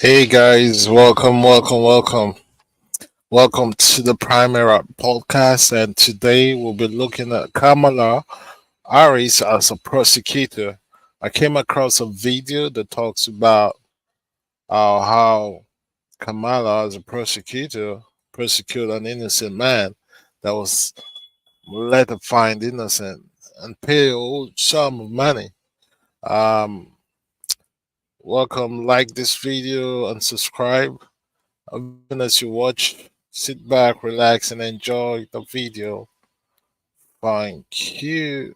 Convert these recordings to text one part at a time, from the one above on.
Hey guys, welcome to the Primary Podcast, and today we'll be looking at Kamala Harris as a prosecutor. I came across a video that talks about how Kamala, as a prosecutor, prosecute an innocent man that was later find innocent and pay a whole sum of money. Um, Welcome, like this video and subscribe. Even as you watch, sit back, relax, and enjoy the video. Thank you.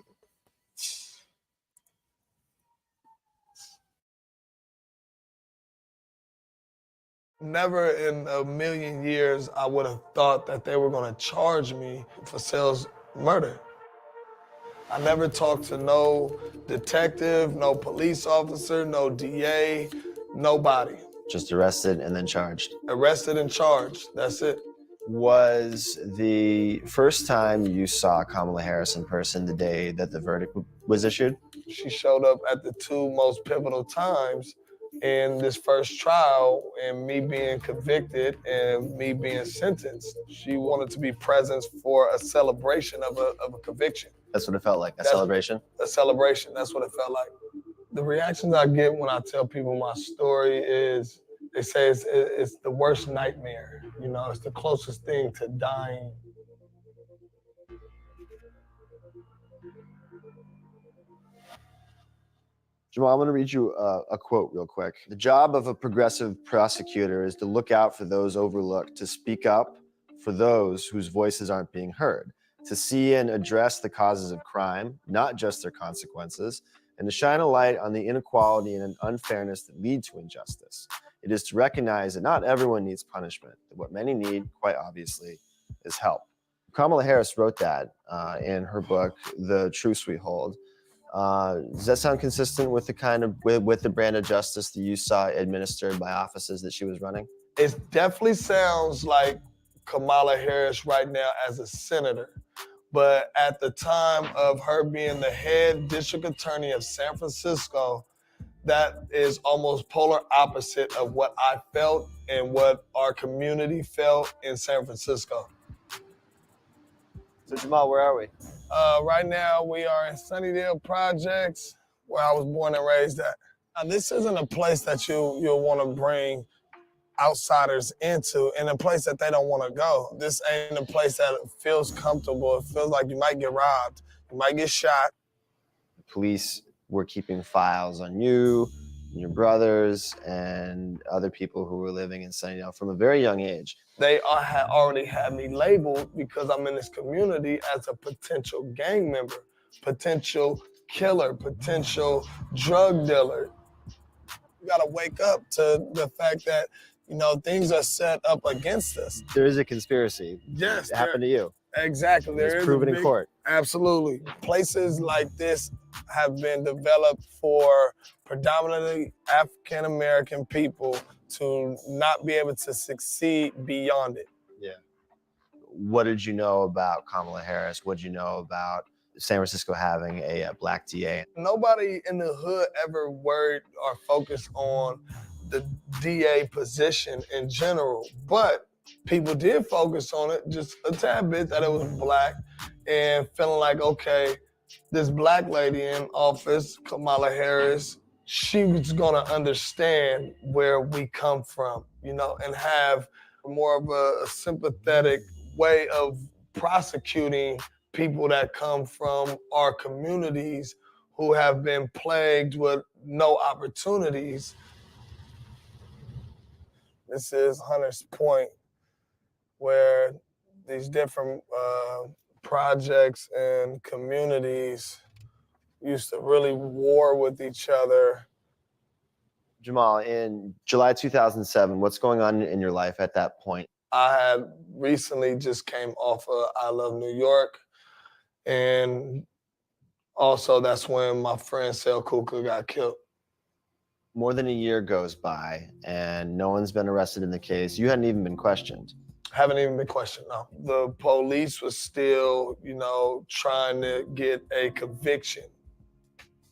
Never in a million years I would have thought that they were going to charge me for sales murder. I never talked to no detective, no police officer, no DA, nobody. Just arrested and then charged. Arrested and charged. That's it. Was the first time you saw Kamala Harris in person the day that the verdict was issued? She showed up at the two most pivotal times in this first trial, and me being convicted and me being sentenced. She wanted to be present for a celebration of a conviction. That's what it felt like, a celebration? A celebration, that's what it felt like. The reactions I get when I tell people my story is, they say it's the worst nightmare. You know, it's the closest thing to dying. Jamal, I'm going to read you a quote real quick. The job of a progressive prosecutor is to look out for those overlooked, to speak up for those whose voices aren't being heard, to see and address the causes of crime, not just their consequences, and to shine a light on the inequality and unfairness that lead to injustice. It is to recognize that not everyone needs punishment, that what many need, quite obviously, is help. Kamala Harris wrote that in her book, The Truth We Hold. Does that sound consistent with the kind of with the brand of justice that you saw administered by offices that she was running? It definitely sounds like Kamala Harris right now as a senator. But at the time of her being the head district attorney of San Francisco, that is almost polar opposite of what I felt and what our community felt in San Francisco. So Jamal, where are we? Right now we are in Sunnydale Projects, where I was born and raised at. Now, this isn't a place that you'll want to bring outsiders into, and a place that they don't want to go. This ain't a place that feels comfortable. It feels like you might get robbed, you might get shot. The police were keeping files on you, and your brothers, and other people who were living in Sunnydale from a very young age. They had already had me labeled, because I'm in this community, as a potential gang member, potential killer, potential drug dealer. You gotta wake up to the fact that, you know, things are set up against us. There is a conspiracy. Yes. It happened to you. Exactly. It's proven in court. Absolutely. Places like this have been developed for predominantly African American people to not be able to succeed beyond it. Yeah. What did you know about Kamala Harris? What did you know about San Francisco having a black DA? Nobody in the hood ever worried or focused on the DA position in general, but people did focus on it just a tad bit, that it was black, and feeling like, okay, this black lady in office, Kamala Harris, she was gonna understand where we come from, you know, and have more of a sympathetic way of prosecuting people that come from our communities who have been plagued with no opportunities. This is Hunter's Point, where these different projects and communities used to really war with each other. Jamal, in July 2007, what's going on in your life at that point? I had recently just came off of I Love New York, and also that's when my friend Sel Kuka got killed. More than a year goes by and no one's been arrested in the case. You hadn't even been questioned. Haven't even been questioned, no. The police was still, you know, trying to get a conviction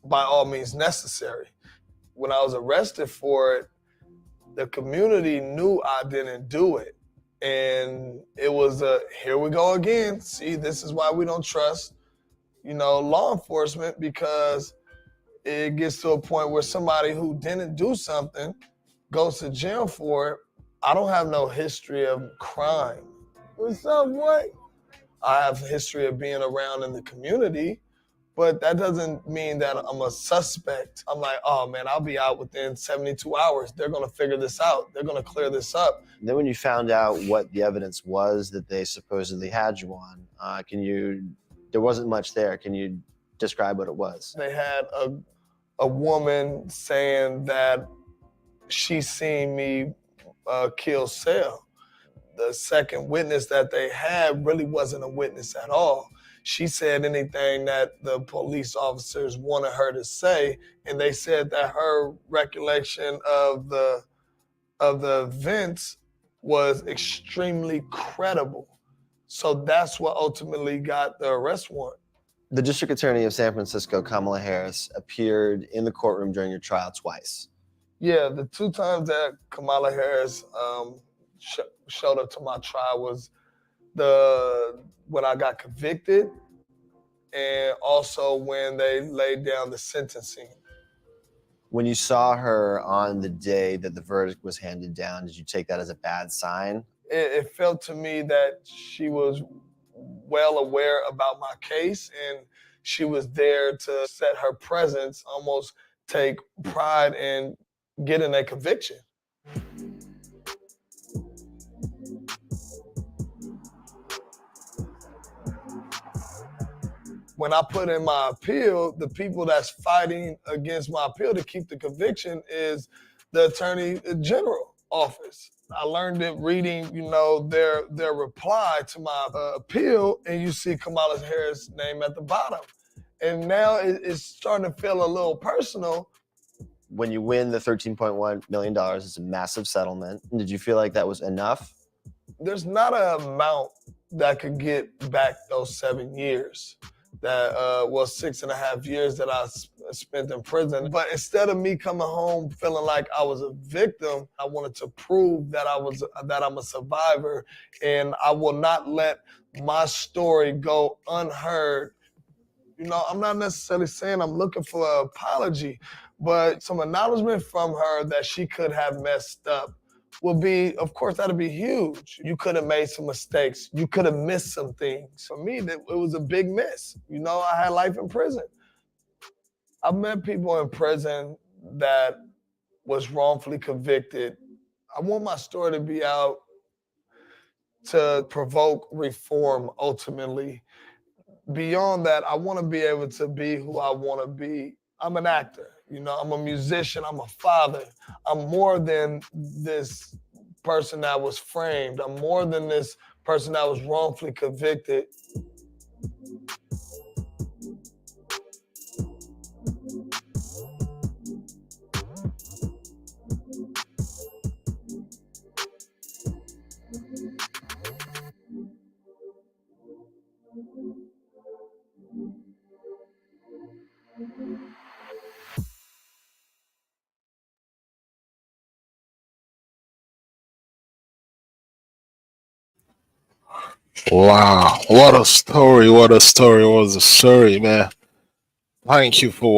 by all means necessary. When I was arrested for it, The community knew I didn't do it. And it was here we go again. See, this is why we don't trust, law enforcement, because it gets to a point where somebody who didn't do something goes to jail for it. I don't have no history of crime. What's up, what? I have a history of being around in the community, but that doesn't mean that I'm a suspect. I'm like, oh man, I'll be out within 72 hours. They're going to figure this out. They're going to clear this up. Then when you found out what the evidence was that they supposedly had you on, there wasn't much there. Can you describe what it was? They had a woman saying that she seen me kill Sel. The second witness that they had really wasn't a witness at all. She said anything that the police officers wanted her to say, and they said that her recollection of the events was extremely credible. So that's what ultimately got the arrest warrant. The District Attorney of San Francisco, Kamala Harris, appeared in the courtroom during your trial twice. Yeah, the two times that Kamala Harris showed up to my trial was when I got convicted, and also when they laid down the sentencing. When you saw her on the day that the verdict was handed down, did you take that as a bad sign? It felt to me that she was well aware about my case, and she was there to set her presence, almost take pride in getting a conviction. When I put in my appeal, the people that's fighting against my appeal to keep the conviction is the Attorney General office. I learned it reading, their reply to my appeal, and you see Kamala Harris' name at the bottom. And now it's starting to feel a little personal. When you win the $13.1 million, it's a massive settlement. Did you feel like that was enough? There's not an amount that could get back those 7 years. That was 6.5 years that I spent in prison. But instead of me coming home feeling like I was a victim, I wanted to prove that I'm a survivor, and I will not let my story go unheard. I'm not necessarily saying I'm looking for an apology, but some acknowledgement from her that she could have messed up will be, of course, that'd be huge. You could have made some mistakes. You could have missed some things. For me, it was a big miss. I had life in prison. I've met people in prison that was wrongfully convicted. I want my story to be out to provoke reform ultimately. Beyond that, I want to be able to be who I want to be. I'm an actor. I'm a musician. I'm a father. I'm more than this person that was framed. I'm more than this person that was wrongfully convicted. Wow, what a story! What a story! What a story, man! Thank you for